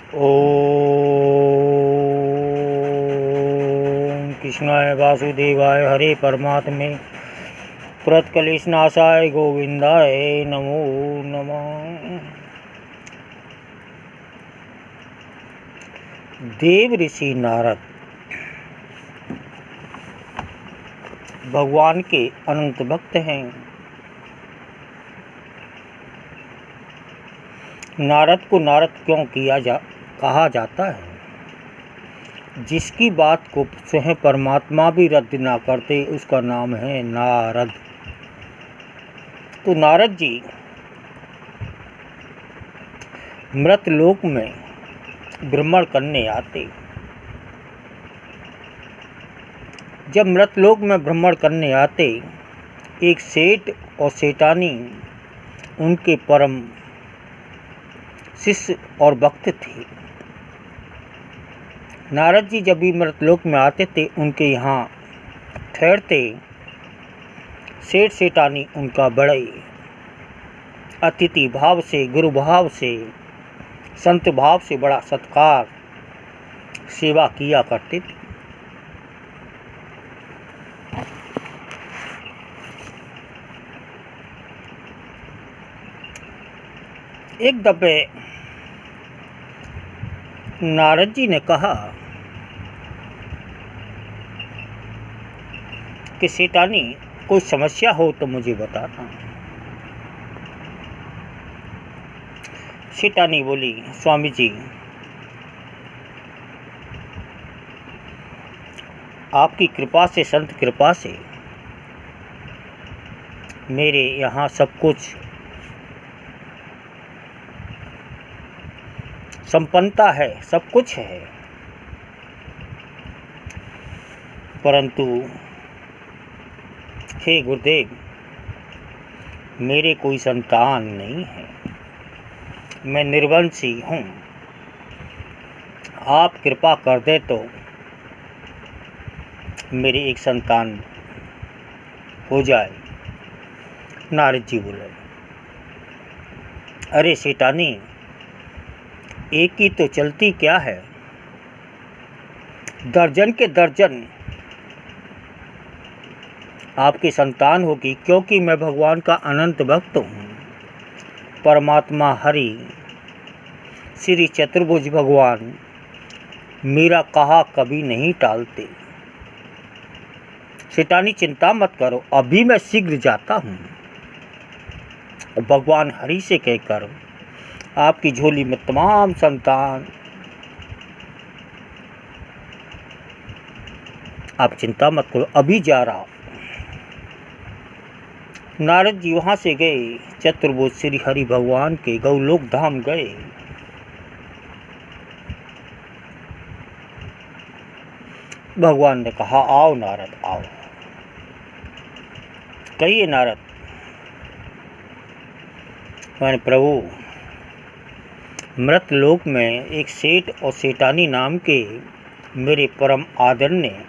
ओम कृष्णाय वासुदेवाय हरे परमात्मे प्रणतक्लेशनाशाय गोविंदाय नमो नमः। देव ऋषि नारद भगवान के अनंत भक्त हैं। नारद को नारद क्यों कहा जाता है? जिसकी बात को स्वयं परमात्मा भी रद्द ना करते उसका नाम है नारद। तो नारद जी मृतलोक में भ्रमण करने आते। जब मृतलोक में भ्रमण करने आते, एक सेठ और सेठानी उनके परम शिष्य और भक्त थे। नारद जी जब भी मृतलोक में आते थे, उनके यहाँ ठहरते। सेठ सेठानी उनका बड़े अतिथि भाव से, गुरु भाव से, संत भाव से बड़ा सत्कार सेवा किया करते थे। एक दफे नारद जी ने कहा कि सेठानी कोई समस्या हो तो मुझे बताना। सेठानी बोली, स्वामी जी आपकी कृपा से, संत कृपा से मेरे यहाँ सब कुछ संपन्नता है, सब कुछ है, परंतु हे गुरुदेव मेरे कोई संतान नहीं है। मैं निर्वंशी हूँ। आप कृपा कर दे तो मेरी एक संतान हो जाए। नारद जी बोले, अरे सेठानी एक ही तो चलती क्या है, दर्जन के दर्जन आपकी संतान होगी, क्योंकि मैं भगवान का अनंत भक्त हूँ। परमात्मा हरि श्री चतुर्भुज भगवान मेरा कहा कभी नहीं टालते। सेठानी चिंता मत करो, अभी मैं शीघ्र जाता हूँ। भगवान हरि से कहकर आपकी झोली में तमाम संतान, आप चिंता मत करो, अभी जा रहा हूँ। नारद जी वहाँ से गए, चतुर्भुज श्री हरि भगवान के गौलोक धाम गए। भगवान ने कहा, आओ नारद आओ। कहिए नारद। मैंने प्रभु मृतलोक में एक सेठ और सेठानी नाम के मेरे परम आदरणीय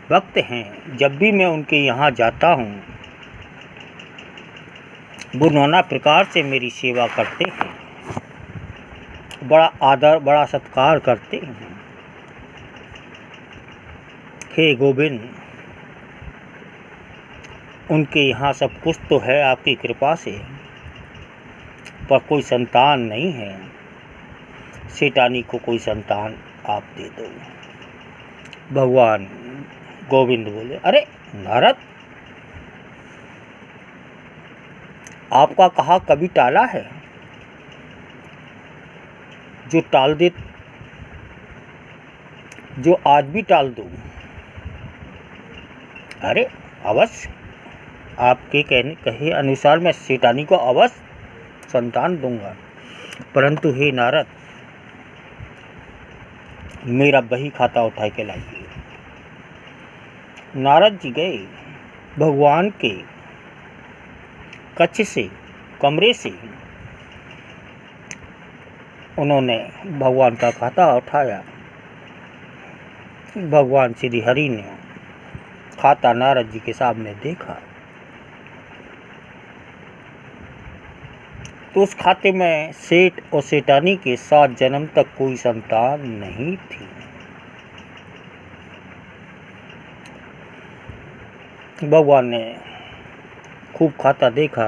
भक्त हैं। जब भी मैं उनके यहाँ जाता हूँ, वो नाना प्रकार से मेरी सेवा करते हैं, बड़ा आदर, बड़ा सत्कार करते हैं। हे गोविंद, उनके यहाँ सब कुछ तो है आपकी कृपा से, पर कोई संतान नहीं है। सेठानी को कोई संतान आप दे दो। भगवान गोविंद बोले, अरे नारद आपका कहा कभी टाला है? जो टाल दे, जो आज भी टाल दूं। अरे अवश्य, आपके कहे अनुसार मैं सेठानी को अवश्य संतान दूंगा, परंतु हे नारद मेरा बही खाता उठा के लाइए। नारद जी गए भगवान के कक्ष से, कमरे से। उन्होंने भगवान का खाता उठाया। भगवान श्री हरि ने खाता नारद जी के सामने देखा। तो उस खाते में सेठ और सेठानी के 7 जन्म तक कोई संतान नहीं थी। भगवान ने खूब खाता देखा,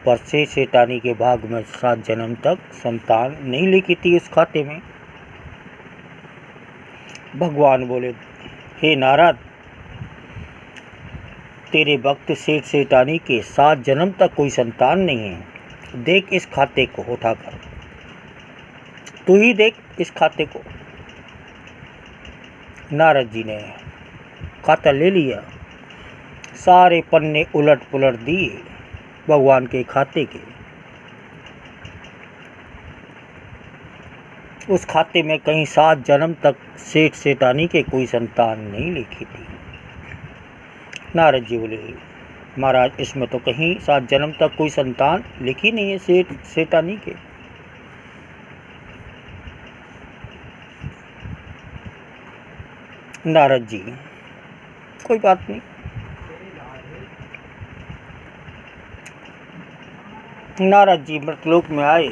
पर सेठ सेठानी के भाग में 7 जन्म तक संतान नहीं लिखी थी उस खाते में। भगवान बोले, हे नारद, तेरे भक्त सेठ सेठानी के 7 जन्म तक कोई संतान नहीं है। देख इस खाते को उठाकर, तू ही देख इस खाते को। नारद जी ने खाता ले लिया, सारे पन्ने उलट पुलट दिए भगवान के खाते के। उस खाते में कहीं 7 जन्म तक सेठ सेठानी के कोई संतान नहीं लिखी थी। नारद जी बोले, महाराज, इसमें तो कहीं 7 जन्म तक कोई संतान लिखी नहीं है सेठ सेठानी के। नारद जी, कोई बात नहीं। नारद जी मृतलोक में आए,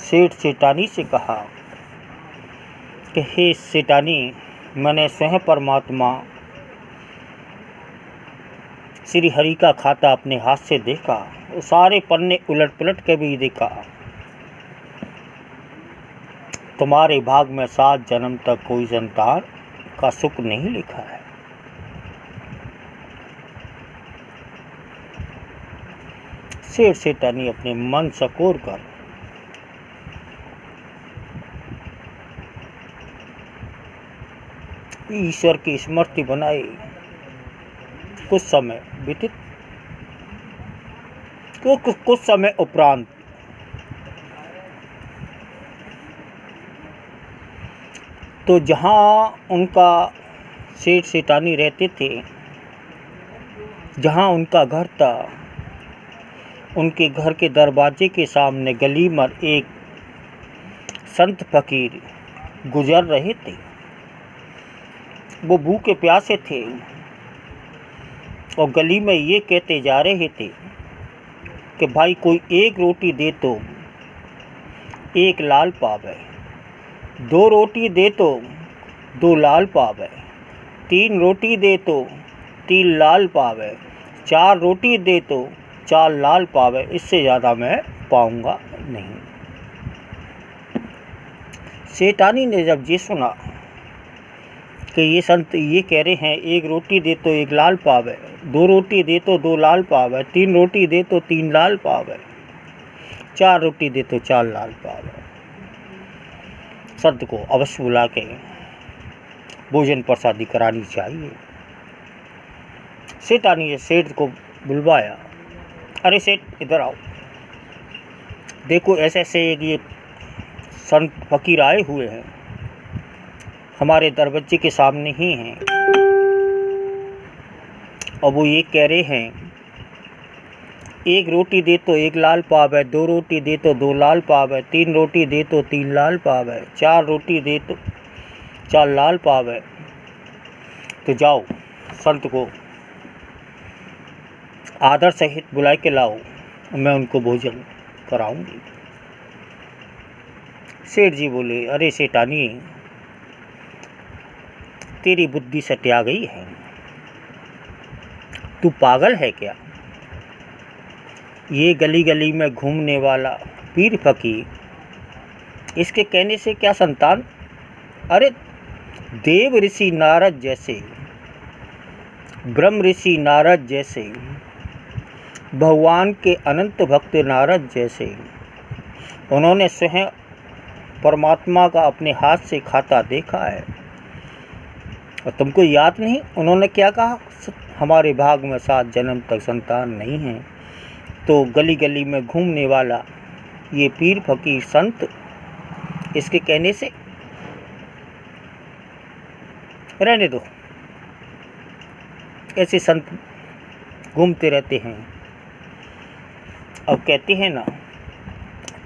सेठ सेठानी से कहा कि हे सेठानी, मैंने स्वयं परमात्मा श्री हरि का खाता अपने हाथ से देखा, सारे पन्ने उलट पुलट के भी देखा। तुम्हारे भाग में 7 जन्म तक कोई संतान का सुख नहीं लिखा है। सेठ सेठानी अपने मन सकोर कर ईश्वर की स्मृति बनाई। कुछ समय बीतित, कुछ समय उपरांत तो जहाँ उनका सेठ सेठानी रहते थे, जहाँ उनका घर था, उनके घर के दरवाजे के सामने गली में एक संत फकीर गुजर रहे थे। वो भूखे प्यासे थे और गली में ये कहते जा रहे थे कि भाई कोई एक रोटी दे तो 1 लाल पावे, 2 रोटी दे तो 2 लाल पावे, 3 रोटी दे तो 3 लाल पावे, 4 रोटी दे तो 4 लाल पावे, इससे ज़्यादा मैं पाऊंगा नहीं। सेठानी ने जब ये सुना कि ये संत ये कह रहे हैं 1 रोटी दे तो 1 लाल पावे, 2 रोटी दे तो 2 लाल पावे, 3 रोटी दे तो 3 लाल पावे, 4 रोटी दे तो 4 लाल पावे, संत को अवश्य बुला के भोजन प्रसादी करानी चाहिए। सेठानी ने सेठ को बुलवाया, अरे सेठ इधर आओ, देखो ऐसे ऐसे ये संत फकीर आए हुए हैं, हमारे दरवाजे के सामने ही हैं, और वो ये कह रहे हैं 1 रोटी दे तो 1 लाल पावे, 2 रोटी दे तो 2 लाल पावे, 3 रोटी दे तो 3 लाल पावे, 4 रोटी दे तो 4 लाल पावे। तो जाओ संत को आदर सहित बुला के लाओ, मैं उनको भोजन कराऊंगी। सेठ जी बोले, अरे सेठानी, तेरी बुद्धि सटिया गई है, तू पागल है क्या? ये गली गली में घूमने वाला पीर फकीर, इसके कहने से क्या संतान? अरे देव ऋषि नारद जैसे, ब्रह्म ऋषि नारद जैसे, भगवान के अनंत भक्त नारद जैसे, उन्होंने स्वयं परमात्मा का अपने हाथ से खाता देखा है, और तुमको याद नहीं उन्होंने क्या कहा? हमारे भाग में 7 जन्म तक संतान नहीं है। तो गली गली में घूमने वाला ये पीर फकीर संत, इसके कहने से रहने दो, ऐसे संत घूमते रहते हैं और कहते हैं ना,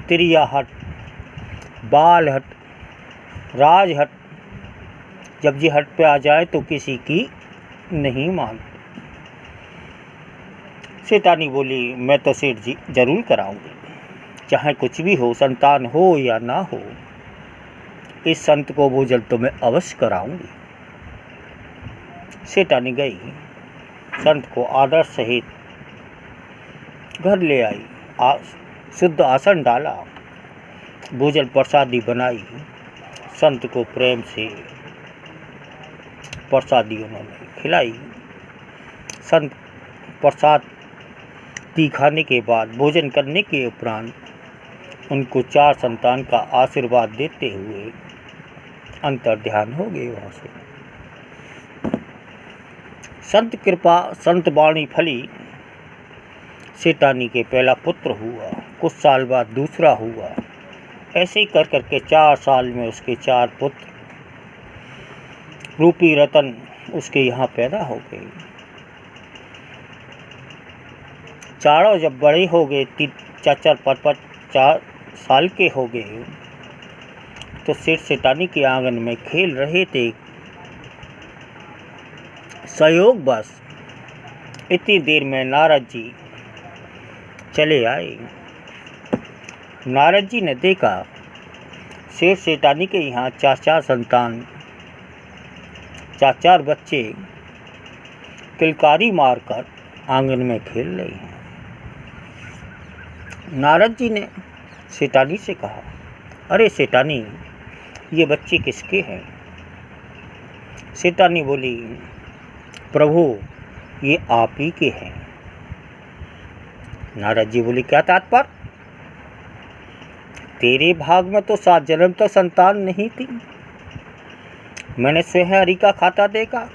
त्रिया हट, बाल हट, राज हट, जब ये हट पे आ जाए तो किसी की नहीं मानते। सेठानी बोली, मैं तो सेठ जी जरूर कराऊंगी। चाहे कुछ भी हो, संतान हो या ना हो, इस संत को भोजन तो मैं अवश्य कराऊंगी। सेठानी गई, संत को आदर सहित घर ले आई, शुद्ध आसन डाला, भोजन प्रसादी बनाई, संत को प्रेम से प्रसादी उन्होंने खिलाई। संत प्रसादी खाने के बाद, भोजन करने के उपरांत उनको 4 संतान का आशीर्वाद देते हुए अंतर्ध्यान हो गए वहाँ से। संत कृपा, संत वाणी फली। सेठानी के पहला पुत्र हुआ, कुछ साल बाद दूसरा हुआ, ऐसे ही कर करके 4 साल में उसके 4 पुत्र रूपी रतन उसके यहाँ पैदा हो गए। चारों जब बड़े हो गए, 4 साल के हो गए, तो सेठ सेठानी के आंगन में खेल रहे थे। संयोगवश इतनी देर में नारद जी चले आए। नारद जी ने देखा सेठ सेठानी के यहाँ 4 संतान, 4 बच्चे किलकारी मारकर आंगन में खेल रहे हैं। नारद जी ने सेठानी से कहा, अरे सेठानी, ये बच्चे किसके हैं? सेठानी बोली, प्रभु ये आप ही के हैं। नारद जी बोले, क्या तात्पर्य? तेरे भाग में तो 7 जन्म तक संतान नहीं थी, मैंने स्वयं हरि का खाता देखा,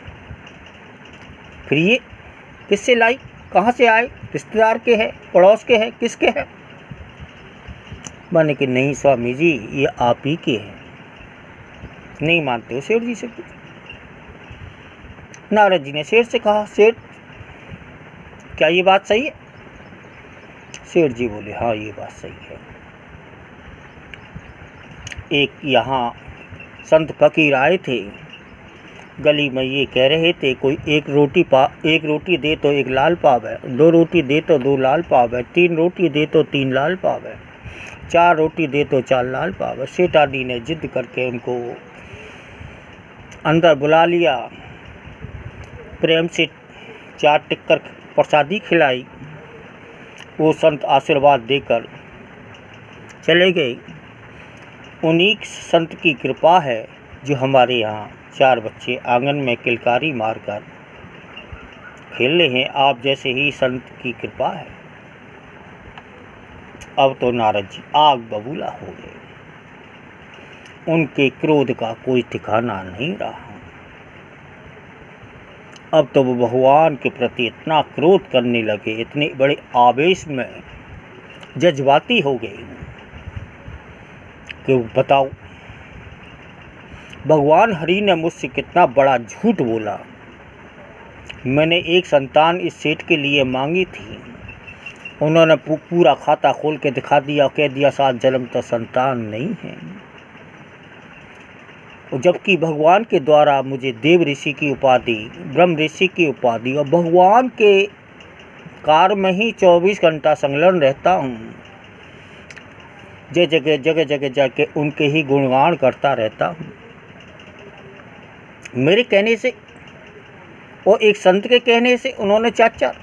फिर ये किससे लाई? कहाँ से आए? रिश्तेदार के हैं, पड़ोस के हैं, किसके हैं? माने कि नहीं स्वामी जी, ये आप ही के हैं। नहीं मानते हो? सेठ जी से पूछो। नारद जी ने सेठ से कहा, सेठ क्या ये बात सही है? सेठ जी बोले, हाँ ये बात सही है। एक यहाँ संत फकीर आए थे, गली में ये कह रहे थे, कोई एक रोटी दे तो 1 लाल पावे, 2 रोटी दे तो 2 लाल पावे, 3 रोटी दे तो 3 लाल पावे, 4 रोटी दे तो 4 लाल पावे। सेठानी ने जिद करके उनको अंदर बुला लिया, प्रेम से 4 टिक्कर प्रसादी खिलाई। वो संत आशीर्वाद देकर चले गए। उन्हीं संत की कृपा है जो हमारे यहाँ 4 बच्चे आंगन में किलकारी मारकर खेल रहे हैं। आप जैसे ही संत की कृपा है। अब तो नारद जी आग बबूला हो गए, उनके क्रोध का कोई ठिकाना नहीं रहा। अब तो वो भगवान के प्रति इतना क्रोध करने लगे, इतने बड़े आवेश में जज्बाती हो गए कि बताओ, भगवान हरि ने मुझसे कितना बड़ा झूठ बोला। मैंने एक संतान इस सेठ के लिए मांगी थी, उन्होंने पूरा खाता खोल के दिखा दिया, कह दिया 7 जन्म तक संतान नहीं है। जबकि भगवान के द्वारा मुझे देव ऋषि की उपाधि, ब्रह्म ऋषि की उपाधि और भगवान के कार्य में ही 24 घंटा संलग्न रहता हूँ। जगह जगह जाके उनके ही गुणगान करता रहता हूँ। मेरे कहने से और एक संत के कहने से उन्होंने 4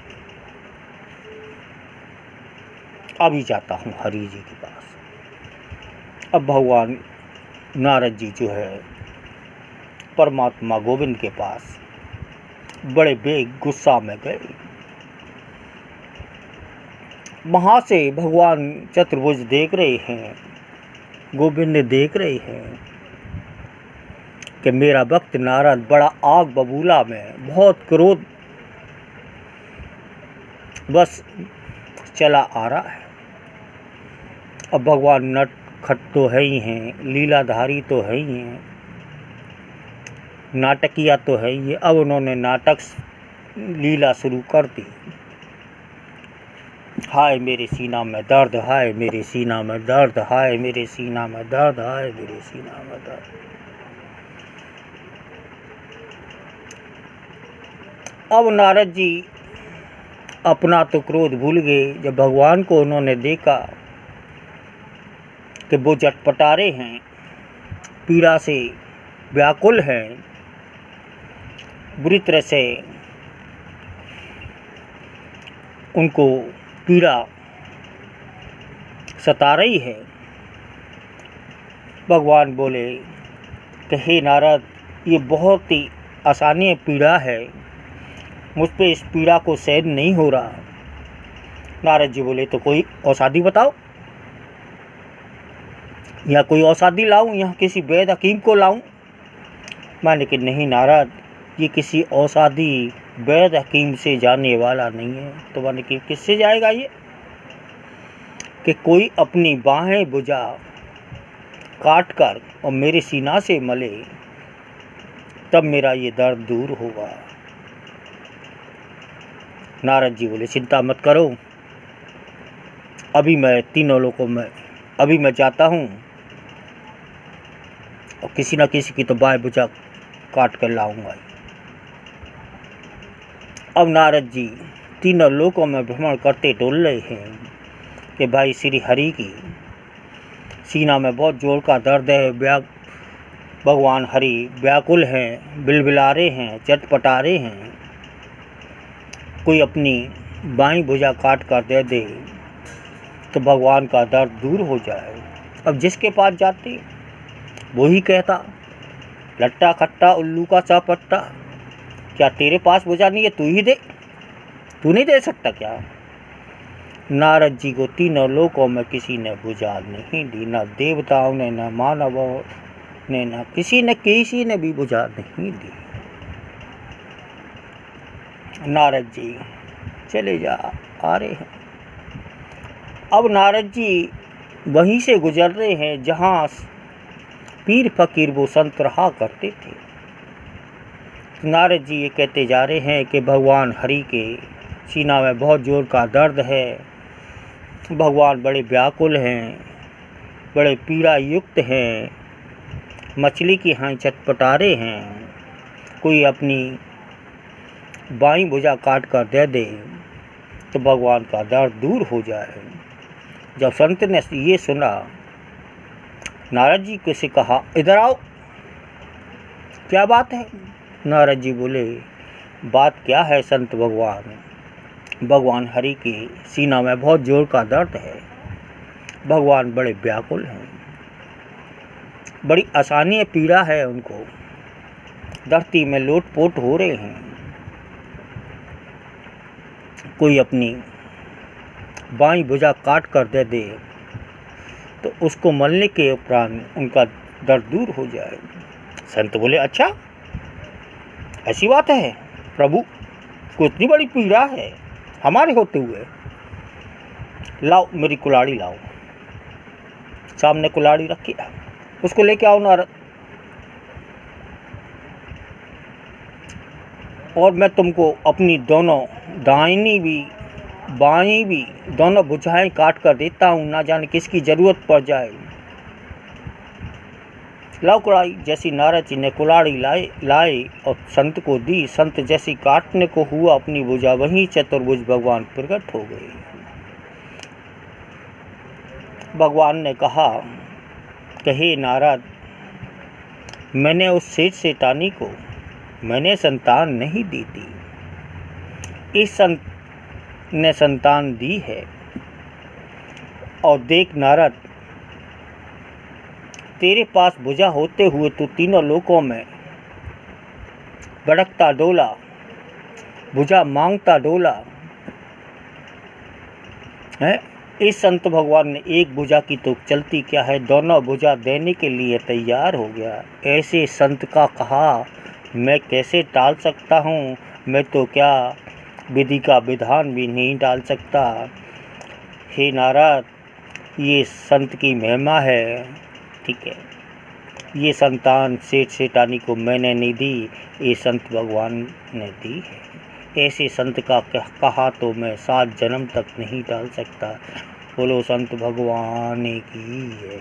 अभी जाता हूँ हरि जी के पास। अब भगवान नारद जी जो है परमात्मा गोविंद के पास बड़े बेग गुस्सा में गए। वहाँ से भगवान चतुर्भुज देख रहे हैं, गोविंद देख रहे हैं कि मेरा भक्त नारद बड़ा आग बबूला में बहुत क्रोध बस चला आ रहा है। अब भगवान नटखट तो है ही हैं, लीलाधारी तो है ही हैं, नाटकिया तो है ही। अब उन्होंने नाटक लीला शुरू कर दी। हाय मेरे सीना में दर्द, हाय मेरे सीना में दर्द, हाय मेरे सीना में दर्द, हाय मेरे सीना में दर्द। अब नारद जी अपना तो क्रोध भूल गए। जब भगवान को उन्होंने देखा कि वो चटपटारे हैं, पीड़ा से व्याकुल हैं, बुरी तरह से उनको पीड़ा सता रही है। भगवान बोले कि हे नारद, ये बहुत ही आसानी पीड़ा है, मुझ पे इस पीड़ा को सहन नहीं हो रहा। नारद जी बोले तो कोई औषधि बताओ, या कोई औषधि लाऊं, यहाँ किसी वैद्य हकीम को लाऊं? मैंने कि नहीं नारद, ये किसी औषधि वैद्य हकीम से जाने वाला नहीं है। तो मैंने कि किससे जाएगा ये? कि कोई अपनी बाहें भुजा काट कर और मेरे सीना से मले, तब मेरा ये दर्द दूर होगा। नारद जी बोले चिंता मत करो, अभी मैं तीनों लोगों में अभी मैं जाता हूँ और किसी न किसी की तो बाएं भुजा काट कर लाऊंगा। अब नारद जी तीनों लोकों में भ्रमण करते डोल रहे हैं कि भाई श्री हरि की सीना में बहुत जोर का दर्द है, भगवान हरि व्याकुल हैं, बिलबिलारे हैं, चटपटारे हैं, कोई अपनी बाईं भुजा काट कर दे दे तो भगवान का दर्द दूर हो जाए। अब जिसके पास जाते वो ही कहता लट्टा खट्टा उल्लू का चापट्टा, क्या तेरे पास भुजा नहीं है, तू ही दे, तू नहीं दे सकता क्या? नारद जी को तीनों लोकों में किसी ने भुजा नहीं दी, न देवताओं ने, न मानवों ने, न किसी ने भी भुजा नहीं दी। नारद जी चले आ रहे हैं। अब नारद जी वहीं से गुजर रहे हैं जहाँ पीर फकीर वो संत रहा करते थे। नारद जी ये कहते जा रहे हैं कि भगवान हरि के सीना में बहुत जोर का दर्द है, भगवान बड़े व्याकुल हैं, बड़े पीड़ा युक्त हैं, मछली की हाँ चटपटारे हैं, कोई अपनी बाईं भुजा काट कर दे दे तो भगवान का दर्द दूर हो जाए। जब संत ने ये सुना, नारद जी को से कहा इधर आओ, क्या बात है? नारद जी बोले बात क्या है संत भगवान हरि के सीना में बहुत जोर का दर्द है, भगवान बड़े व्याकुल हैं, बड़ी आसानी पीड़ा है उनको, धरती में लोटपोट हो रहे हैं, कोई अपनी बाईं भुजा काट कर दे दे तो उसको मलने के उपरांत उनका दर्द दूर हो जाए। संत बोले अच्छा ऐसी बात है प्रभु, को इतनी बड़ी पीड़ा है हमारे होते हुए, लाओ मेरी कुल्हाड़ी लाओ। सामने कुल्हाड़ी रखी, उसको लेके आओ नारद, और मैं तुमको अपनी दोनों दाहिनी भी बाईं भी दोनों भुजाएं काट कर देता हूँ, ना जाने किसकी ज़रूरत पड़ जाए। लाओ कुल्हाड़ी। जैसी नारद जी ने कुल्हाड़ी लाए और संत को दी, संत जैसी काटने को हुआ अपनी भुजा, वहीं चतुर्भुज भगवान प्रकट हो गए। भगवान ने कहा कि हे नारद, मैंने उस सेठ सेठानी को मैंने संतान नहीं दी थी, इस संत ने संतान दी है। और देख नारद, तेरे पास भुजा होते हुए तो तीनों लोकों में भड़कता डोला, भुजा मांगता डोला है। इस संत भगवान ने एक भुजा की तो चलती क्या है, दोनों भुजा देने के लिए तैयार हो गया। ऐसे संत का कहा मैं कैसे टाल सकता हूँ, मैं तो क्या विधि का विधान भी नहीं डाल सकता। हे नारद, ये संत की महिमा है, ठीक है, ये संतान सेठ सेठानी को मैंने नहीं दी, ये संत भगवान ने दी है। ऐसे संत का कहा तो मैं 7 जन्म तक नहीं डाल सकता। बोलो संत भगवान की है।